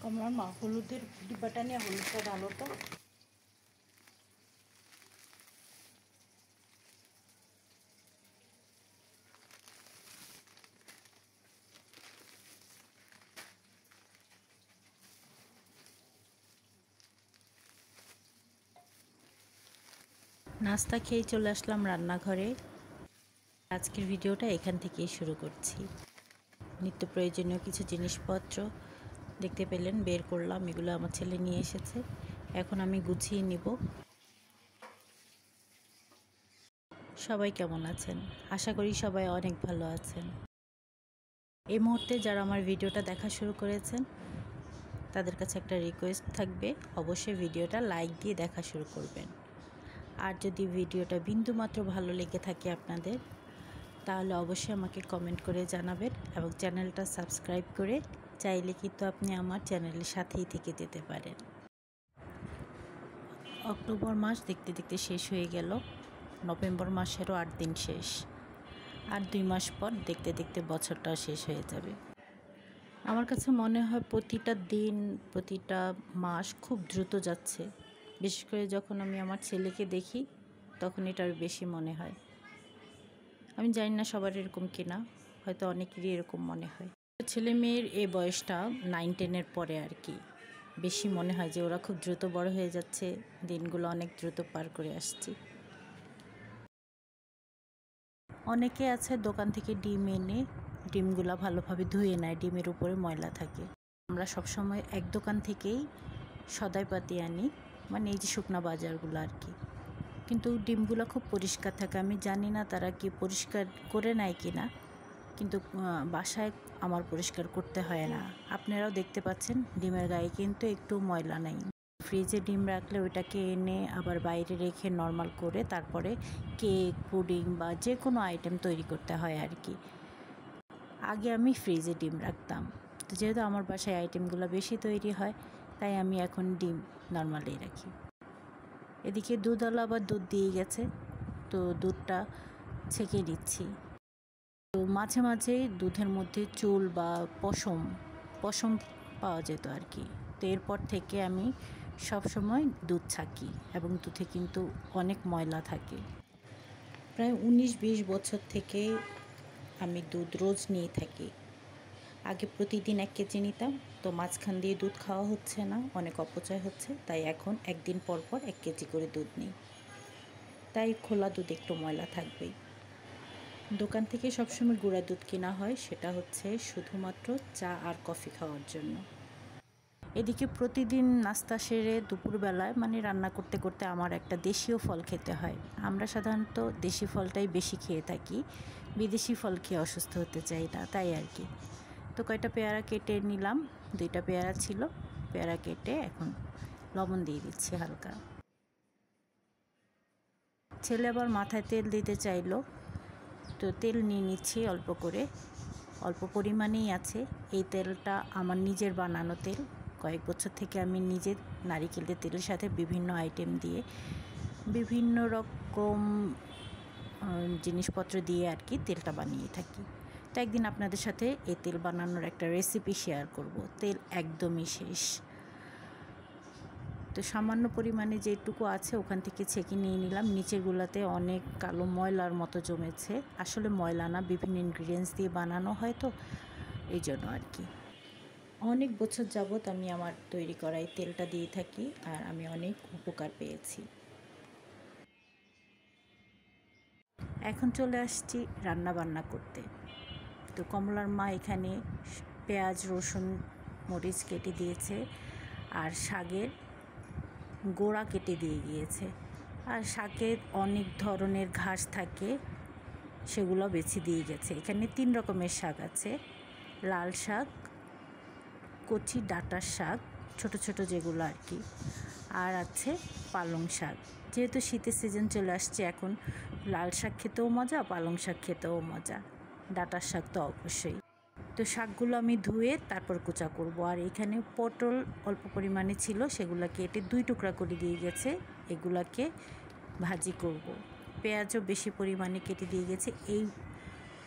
কমলার মা হলুদের ডিব্বাটা নিয়ে হলুদটা ঢালো তো। নাস্তা খেয়ে চলে আসলাম রান্নাঘরে। আজকের ভিডিওটা এখান থেকেই শুরু করছি। নিত্য প্রয়োজনীয় কিছু জিনিসপত্র দেখতে পেলেন বের করলাম, এগুলো আমার ছেলে নিয়ে এসেছে, এখন আমি গুছিয়ে নিব। সবাই কেমন আছেন? আশা করি সবাই অনেক ভালো আছেন। এই মুহূর্তে যারা আমার ভিডিওটা দেখা শুরু করেছেন তাদের কাছে একটা রিকোয়েস্ট থাকবে, অবশ্যই ভিডিওটা লাইক দিয়ে দেখা শুরু করবেন। আর যদি ভিডিওটা বিন্দুমাত্র ভালো লেগে থাকে আপনাদের, তাহলে অবশ্যই আমাকে কমেন্ট করে জানাবেন এবং চ্যানেলটা সাবস্ক্রাইব করে চাইলে কিন্তু আপনি আমার চ্যানেলের সাথেই থেকে যেতে পারেন। অক্টোবর মাস দেখতে দেখতে শেষ হয়ে গেল, নভেম্বর মাসেরও 8 দিন শেষ, আর 2 মাস পর দেখতে দেখতে বছরটাও শেষ হয়ে যাবে। আমার কাছে মনে হয় প্রতিটা দিন প্রতিটা মাস খুব দ্রুত যাচ্ছে। বিশেষ করে যখন আমি আমার ছেলেকে দেখি তখন এটা বেশি মনে হয়। আমি জানি না সবার এরকম কিনা, হয়তো অনেকেরই এরকম মনে হয়। ছেলে মেয়ের এই বয়সটা 9-10-এর পরে আর কি বেশি মনে হয় যে ওরা খুব দ্রুত বড় হয়ে যাচ্ছে, দিনগুলো অনেক দ্রুত পার করে আসছি। অনেকে আছে দোকান থেকে ডিম এনে ডিমগুলো ভালোভাবে ধুয়ে নেয়, ডিমের উপরে ময়লা থাকে। আমরা সবসময় এক দোকান থেকেই সদাইপাতি আনি, মানে এই যে শুকনা বাজারগুলো আর কি, কিন্তু ডিমগুলো খুব পরিষ্কার থাকে। আমি জানি না তারা কি পরিষ্কার করে নেয় কি না, কিন্তু বাসায় আমার পরিষ্কার করতে হয় না। আপনারাও দেখতে পাচ্ছেন ডিমের গায়ে কিন্তু একটু ময়লা নেই। ফ্রিজে ডিম রাখলে ওইটাকে এনে আবার বাইরে রেখে নর্মাল করে তারপরে কেক, পুডিং বা যে কোনো আইটেম তৈরি করতে হয় আর কি। আগে আমি ফ্রিজে ডিম রাখতাম, তো যেহেতু আমার বাসায় আইটেমগুলো বেশি তৈরি হয় তাই আমি এখন ডিম নর্মালি রাখি। এদিকে দুধওয়ালা আবার দুধ দিয়ে গেছে, তো দুধটা ছেঁকে নিচ্ছি। তো মাঝে মাঝেই দুধের মধ্যে চুল বা পশম পাওয়া যেত আর কি। তো এরপর থেকে আমি সবসময় দুধ ছাঁকি এবং দুধে কিন্তু অনেক ময়লা থাকে। প্রায় 19-20 বছর থেকে আমি দুধ রোজ নিয়ে থাকি। আগে প্রতিদিন 1 কেজি নিতাম, তো মাঝখান দিয়ে দুধ খাওয়া হচ্ছে না, অনেক অপচয় হচ্ছে, তাই এখন একদিন পর পর 1 কেজি করে দুধ নিই। তাই খোলা দুধ একটু ময়লা থাকবেই। দোকান থেকে সবসময় গুঁড়া দুধ কেনা হয়, সেটা হচ্ছে শুধুমাত্র চা আর কফি খাওয়ার জন্য। এদিকে প্রতিদিন নাস্তা সেরে দুপুরবেলায় মানে রান্না করতে করতে আমার একটা দেশীয় ফল খেতে হয়। আমরা সাধারণত দেশি ফলটাই বেশি খেয়ে থাকি, বিদেশি ফল খেয়ে অসুস্থ হতে চাই না, তাই আর কি। তো কয়টা পেয়ারা কেটে নিলাম, 2টা পেয়ারা ছিল, পেয়ারা কেটে এখন লবণ দিয়ে দিচ্ছি হালকা। ছেলে আবার মাথায় তেল দিতে চাইলো, তো তেল নিয়ে নিচ্ছি অল্প করে, অল্প পরিমাণেই আছে। এই তেলটা আমার নিজের বানানো তেল, কয়েক বছর থেকে আমি নিজে নারিকেলের তেলের সাথে বিভিন্ন আইটেম দিয়ে বিভিন্ন রকম জিনিসপত্র দিয়ে আর কি তেলটা বানিয়ে থাকি। তো একদিন আপনাদের সাথে এই তেল বানানোর একটা রেসিপি শেয়ার করব। তেল একদমই শেষ, তো সামান্য পরিমাণে যেটুকু আছে ওখান থেকে ছেঁকে নিয়ে নিলাম। নিচেরগুলোতে অনেক কালো ময়লার মতো জমেছে, আসলে ময়লা না, বিভিন্ন ইনগ্রিডিয়েন্টস দিয়ে বানানো হয়, তো এই জন্য আর কি। অনেক বছর যাবৎ আমি আমার তৈরি করা এই তেলটা দিয়ে থাকি আর আমি অনেক উপকার পেয়েছি। এখন চলে আসছি রান্না বান্না করতে। তো কমলার মা এখানে পেঁয়াজ, রসুন, মরিচ কেটে দিয়েছে আর শাকের গোড়া কেটে দিয়ে গিয়েছে। আর শাকে অনেক ধরনের ঘাস থাকে, সেগুলো বেছে দিয়ে গেছে। এখানে 3 রকমের শাক আছে, লাল শাক, কচি ডাঁটার শাক, ছোট ছোট যেগুলো আর কি, আর আছে পালং শাক। যেহেতু শীতের সিজন চলে আসছে, এখন লাল শাক খেতেও মজা, পালং শাক খেতেও মজা, ডাঁটার শাক তো অবশ্যই। তো শাকগুলো আমি ধুয়ে তারপর কুচা করব। আর এখানে পটল অল্প পরিমাণে ছিল, সেগুলো কেটে 2 টুকরা করে দিয়ে গেছে, এগুলাকে ভাজি করব। পেঁয়াজও বেশি পরিমাণে কেটে দিয়ে গেছে। এই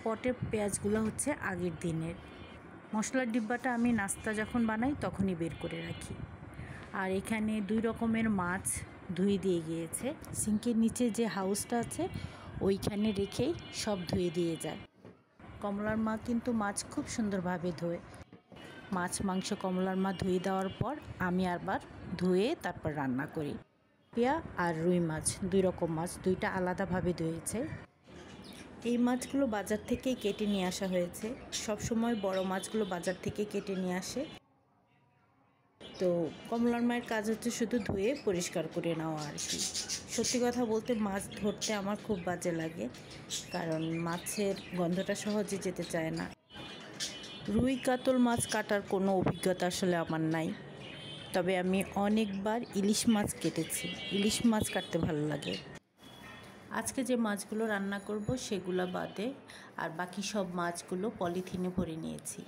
পটের পেঁয়াজগুলো হচ্ছে আগের দিনের, মশলার ডিব্বাটা আমি নাস্তা যখন বানাই তখনই বের করে রাখি। আর এখানে 2 রকমের মাছ ধুয়ে দিয়ে গিয়েছে। সিঙ্কের নিচে যে হাউসটা আছে ওইখানে রেখেই সব ধুয়ে দিয়ে যায়। কমলার মা কিন্তু মাছ খুব সুন্দরভাবে ধোয়। মাছ মাংস কমলার মা ধুয়ে দেওয়ার পর আমি আবার ধুয়ে তারপর রান্না করি। পেয়া আর রুই মাছ 2 রকম মাছ, 2টা আলাদাভাবে ধুয়েছে। এই মাছগুলো বাজার থেকেই কেটে নিয়ে আসা হয়েছে। সব সময় বড় মাছগুলো বাজার থেকে কেটে নিয়ে আসে। তো কমলার মায়ের কাজ হচ্ছে শুধু ধুয়ে পরিষ্কার করে নেওয়া আর কি। সত্যি কথা বলতে মাছ ধরতে আমার খুব বাজে লাগে, কারণ মাছের গন্ধটা সহজে যেতে চায় না। রুই কাতল মাছ কাটার কোনো অভিজ্ঞতা আসলে আমার নাই, তবে আমি অনেকবার ইলিশ মাছ কেটেছি। ইলিশ মাছ কাটতে ভালো লাগে। আজকে যে মাছগুলো রান্না করব সেগুলো বাদে আর বাকি সব মাছগুলো পলিথিনে ভরে নিয়েছি।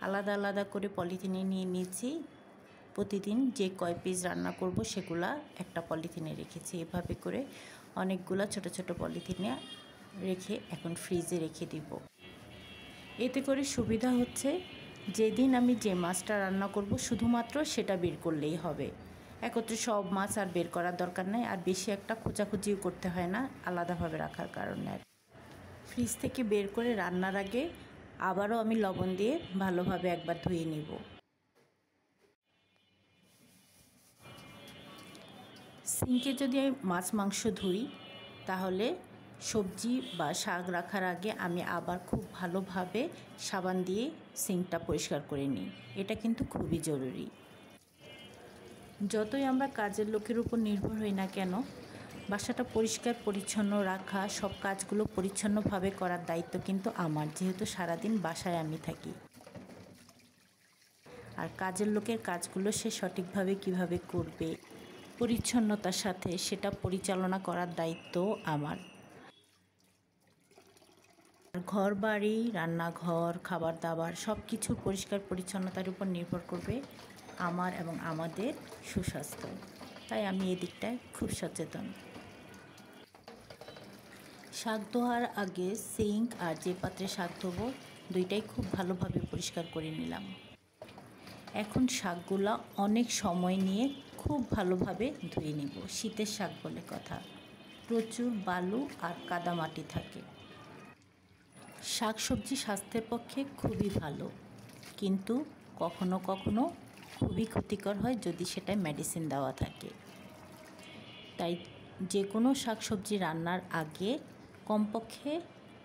আলাদা আলাদা করে পলিথিনে নিয়ে নিয়েছি। প্রতিদিন যে কয় পিস রান্না করব সেগুলা একটা পলিথিনে রেখেছি। এভাবে করে অনেকগুলো ছোট ছোট পলিথিনে রেখে এখন ফ্রিজে রেখে দিব। এতে করে সুবিধা হচ্ছে, যেদিন আমি যে মাছটা রান্না করব শুধুমাত্র সেটা বের করলেই হবে। একত্রে সব মাছ আর বের করার দরকার নেই, আর বেশি একটা খোঁজাখুঁজিও করতে হয় না আলাদাভাবে রাখার কারণে। ফ্রিজ থেকে বের করে রান্নার আগে আবারও আমি লবণ দিয়ে ভালোভাবে একবার ধুয়ে নিব। সিঙ্কে যদি আমি মাছ মাংস ধুই তাহলে সবজি বা শাক রাখার আগে আমি আবার খুব ভালোভাবে সাবান দিয়ে সিঙ্কটা পরিষ্কার করে নিই। এটা কিন্তু খুবই জরুরি। যতই আমরা কাজের লোকের উপর নির্ভর হই না কেন, বাসাটা পরিষ্কার পরিচ্ছন্ন রাখা, সব কাজগুলো পরিচ্ছন্নভাবে করার দায়িত্ব কিন্তু আমার, যেহেতু সারাদিন বাসায় আমি থাকি। আর কাজের লোকের কাজগুলো সে সঠিকভাবে কিভাবে করবে পরিচ্ছন্নতার সাথে, সেটা পরিচালনা করার দায়িত্ব আমার। ঘর বাড়ি, রান্নাঘর, খাবার দাবার সব কিছুর পরিষ্কার পরিচ্ছন্নতার উপর নির্ভর করবে আমার এবং আমাদের সুস্বাস্থ্য। তাই আমি এদিকটায় খুব সচেতন। শাক ধোয়ার আগে সিঙ্ক আর যে পাত্রে শাক ধোবো দুইটাই খুব ভালোভাবে পরিষ্কার করে নিলাম। এখন শাকগুলা অনেক সময় নিয়ে খুব ভালোভাবে ধুয়ে নেব। শীতের শাক বলে কথা, প্রচুর বালু আর কাদামাটি থাকে। শাক সবজি স্বাস্থ্যের পক্ষে খুবই ভালো, কিন্তু কখনো কখনো খুবই ক্ষতিকর হয় যদি সেটায় মেডিসিন দেওয়া থাকে। তাই যে কোনো শাক সবজি রান্নার আগে কমপক্ষে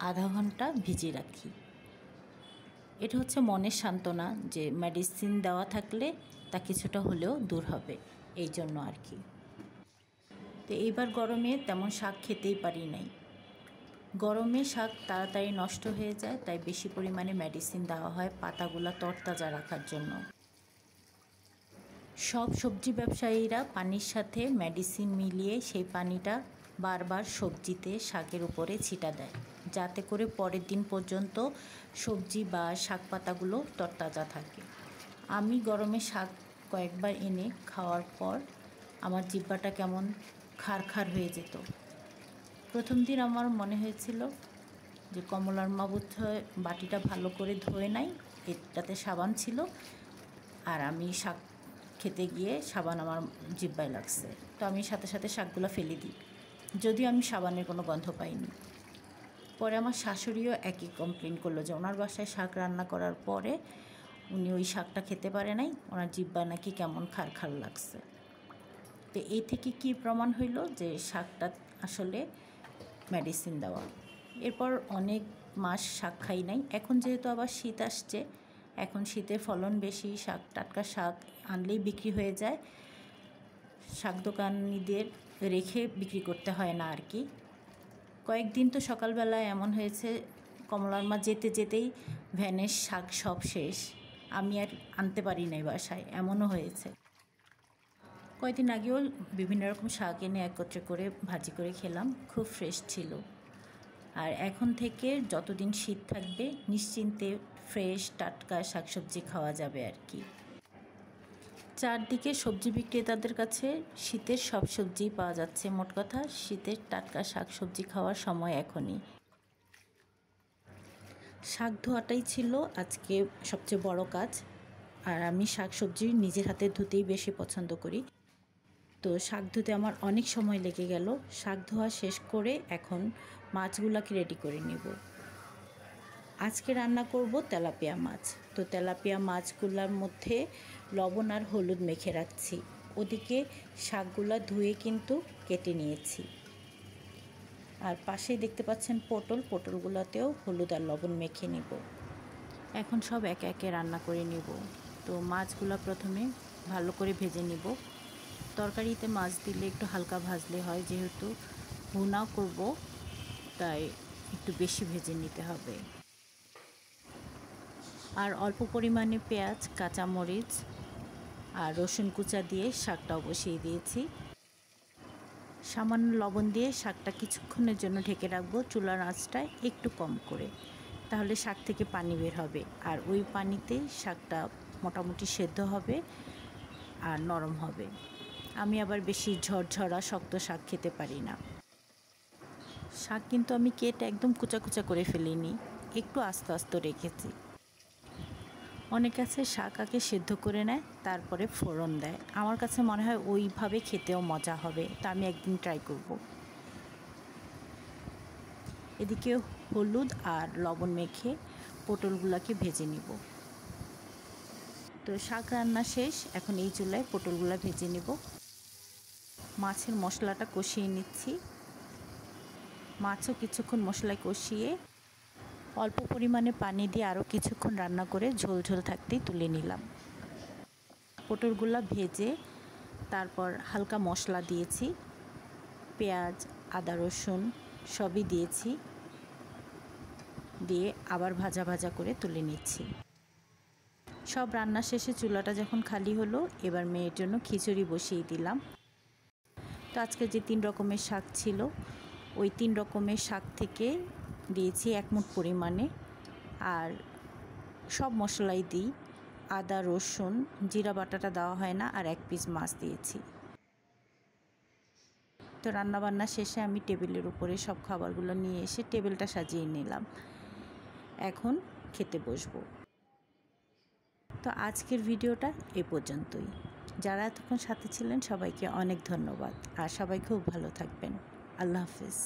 আধা ঘন্টা ভিজিয়ে রাখি। এটা হচ্ছে মনের সান্ত্বনা যে মেডিসিন দেওয়া থাকলে তা কিছুটা হলেও দূর হবে, এই জন্য আর কি। তো এইবার গরমে তেমন শাক খেতেই পারি নাই। গরমে শাক তাড়াতাড়ি নষ্ট হয়ে যায়, তাই বেশি পরিমাণে মেডিসিন দেওয়া হয় পাতাগুলো তরতাজা রাখার জন্য। সব সবজি ব্যবসায়ীরা পানির সাথে মেডিসিন মিলিয়ে সেই পানিটা বারবার সবজিতে, শাকের উপরে ছিটা দেয়, যাতে করে পরের দিন পর্যন্ত সবজি বা শাক পাতাগুলো তরতাজা থাকে। আমি গরমে শাক কয়েকবার এনে খাওয়ার পর আমার জিহ্বাটা কেমন খারখার হয়ে যেত। প্রথম দিন আমার মনে হয়েছিল যে কমলার মা বোধহয় বাটিটা ভালো করে ধোয়ে নাই, এটাতে সাবান ছিল, আর আমি শাক খেতে গিয়ে সাবান আমার জিহ্বায় লাগছে। তো আমি সাথে সাথে শাকগুলো ফেলে দিই, যদিও আমি সাবানের কোনো গন্ধ পাইনি। পরে আমার শাশুড়িও একই কমপ্লেন করলো যে ওনার বাসায় শাক রান্না করার পরে উনি ওই শাকটা খেতে পারে নাই, ওনার জিহ্বা নাকি কেমন খারখার লাগছে। তো এই থেকে কি প্রমাণ হইল যে শাকটা আসলে মেডিসিন দেওয়া। এরপর অনেক মাস শাক খাই নাই। এখন যেহেতু আবার শীত আসছে, এখন শীতের ফলন বেশি, শাক টাটকা শাক আনলেই বিক্রি হয়ে যায়, শাক দোকানিদের রেখে বিক্রি করতে হয় না আর কি। কয়েকদিন তো সকালবেলায় এমন হয়েছে কমলার মা যেতে যেতেই ভ্যানের শাক সব শেষ, আমি আর আনতে পারি নাই বাসায়, এমনও হয়েছে। কয়েকদিন আগেও বিভিন্ন রকম শাক এনে একত্রে করে ভাজি করে খেলাম, খুব ফ্রেশ ছিল। আর এখন থেকে যতদিন শীত থাকবে নিশ্চিন্তে ফ্রেশ টাটকা শাকসবজি খাওয়া যাবে আর কি। চারদিকে সবজি বিক্রেতাদের কাছে শীতের সব সবজি পাওয়া যাচ্ছে। মোট কথা শীতের টাটকা শাকসবজি খাওয়ার সময় এখনই। শাক ধোয়াটাই ছিল আজকে সবচেয়ে বড় কাজ। আর আমি শাক সবজি নিজের হাতে ধুতেই বেশি পছন্দ করি। তো শাক ধুতে আমার অনেক সময় লেগে গেল। শাক ধোয়া শেষ করে এখন মাছগুলোকে রেডি করে নেব। আজকে রান্না করব তেলাপিয়া মাছ। তো তেলাপিয়া মাছগুলোর মধ্যে লবণ আর হলুদ মেখে রাখছি। ওদিকে শাকগুলো ধুয়ে কিন্তু কেটে নিয়েছি। আর পাশেই দেখতে পাচ্ছেন পটলগুলোতেও হলুদ আর লবণ মেখে নিব। এখন সব একে একে রান্না করে নিব। তো মাছগুলো প্রথমে ভালো করে ভেজে নিব। তরকারিতে মাছ দিলে একটু হালকা ভাজলে হয়, যেহেতু ভুনাও করব তাই একটু বেশি ভেজে নিতে হবে। আর অল্প পরিমাণে পেঁয়াজ, কাঁচামরিচ আর রসুন কুচা দিয়ে শাকটাও বসিয়ে দিয়েছি। সামান্য লবণ দিয়ে শাকটা কিছুক্ষণের জন্য ঢেকে রাখবো, চুলার আঁচটা একটু কম করে, তাহলে শাক থেকে পানি বের হবে। আর ওই পানিতে শাকটা মোটামুটি সেদ্ধ হবে আর নরম হবে। আমি আবার বেশি ঝরঝরা শক্ত শাক খেতে পারি না। শাক কিন্তু আমি কেটে একদম কুচা কুচা করে ফেলিনি, একটু আস্তে আস্তে রেখেছি। অনেক আছে শাক আগে সেদ্ধ করে নেয় তারপরে ফোড়ন দেয়। আমার কাছে মনে হয় ওইভাবে খেতেও মজা হবে, তা আমি একদিন ট্রাই করব। এদিকে হলুদ আর লবণ মেখে পটলগুলোকে ভেজে নিব। তো শাক রান্না শেষ, এখন এই চুলায় পটলগুলো ভেজে নিব। মাছের মশলাটা কষিয়ে নিচ্ছি। মাছও কিছুক্ষণ মশলায় কষিয়ে অল্প পরিমাণে পানি দিয়ে আরও কিছুক্ষণ রান্না করে ঝোল ঝোল থাকতেই তুলে নিলাম। পটলগুলো ভেজে তারপর হালকা মশলা দিয়েছি, পেঁয়াজ, আদা, রসুন সবই দিয়েছি, দিয়ে আবার ভাজা ভাজা করে তুলে নিচ্ছি। সব রান্না শেষে চুলাটা যখন খালি হলো, এবার মেয়ের জন্য খিচুড়ি বসিয়ে দিলাম। তো আজকে যে 3 রকমের শাক ছিল, ওই 3 রকমের শাক থেকে দিয়েছি 1 মুঠ পরিমাণে। আর সব মশলাই দিই, আদা, রসুন, জিরা বাটাটা দেওয়া হয় না, আর 1 পিস মাছ দিয়েছি। তো রান্নাবান্না শেষে আমি টেবিলের উপরে সব খাবারগুলো নিয়ে এসে টেবিলটা সাজিয়ে নিলাম। এখন খেতে বসবো। তো আজকের ভিডিওটা এ পর্যন্তই। যারা এতক্ষণ সাথে ছিলেন সবাইকে অনেক ধন্যবাদ। আর সবাই খুব ভালো থাকবেন। আল্লাহ হাফেজ।